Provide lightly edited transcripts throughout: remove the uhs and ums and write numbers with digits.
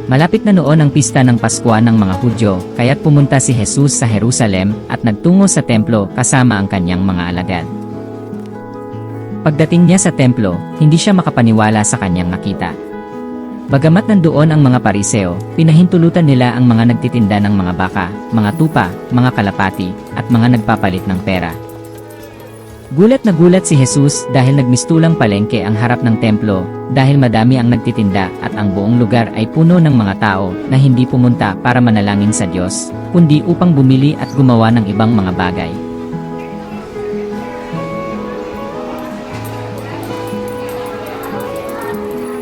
Malapit na noon ang pista ng Pasko ng mga Hudyo, kaya't pumunta si Jesus sa Jerusalem at nagtungo sa templo kasama ang kanyang mga alagad. Pagdating niya sa templo, hindi siya makapaniwala sa kanyang nakita. Bagamat nandoon ang mga pariseo, pinahintulutan nila ang mga nagtitinda ng mga baka, mga tupa, mga kalapati, at mga nagpapalit ng pera. Gulat na gulat si Jesus dahil nagmistulang palengke ang harap ng templo dahil madami ang nagtitinda at ang buong lugar ay puno ng mga tao na hindi pumunta para manalangin sa Diyos, kundi upang bumili at gumawa ng ibang mga bagay.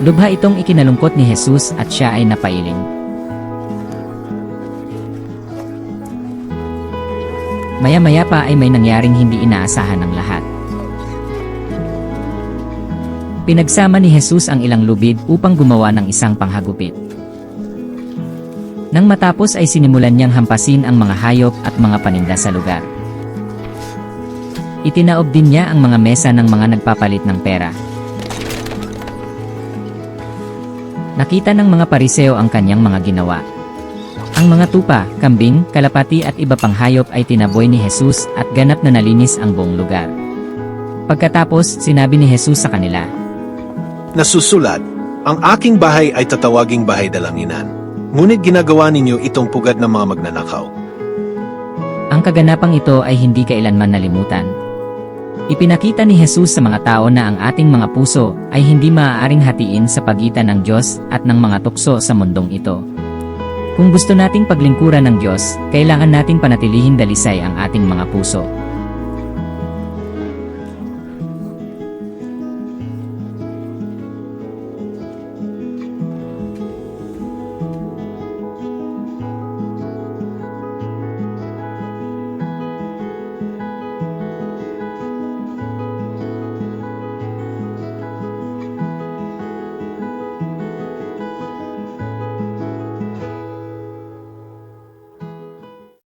Lubha itong ikinalungkot ni Jesus at siya ay napailing. Maya-maya pa ay may nangyaring hindi inaasahan ng lahat. Pinagsama ni Jesus ang ilang lubid upang gumawa ng isang panghagupit. Nang matapos ay sinimulan niyang hampasin ang mga hayop at mga paninda sa lugar. Itinaob din niya ang mga mesa ng mga nagpapalit ng pera. Nakita ng mga pariseo ang kanyang mga ginawa. Ang mga tupa, kambing, kalapati at iba pang hayop ay tinaboy ni Jesus at ganap na nalinis ang buong lugar. Pagkatapos, sinabi ni Jesus sa kanila, Nasusulat, ang aking bahay ay tatawaging bahay dalanginan. Ngunit ginagawa ninyo itong pugad ng mga magnanakaw. ang kaganapang ito ay hindi kailanman nalimutan. Ipinakita ni Jesus sa mga tao na ang ating mga puso ay hindi maaaring hatiin sa pagitan ng Diyos at ng mga tukso sa mundong ito. Kung gusto nating paglingkuran ng Diyos, kailangan nating panatilihin dalisay ang ating mga puso.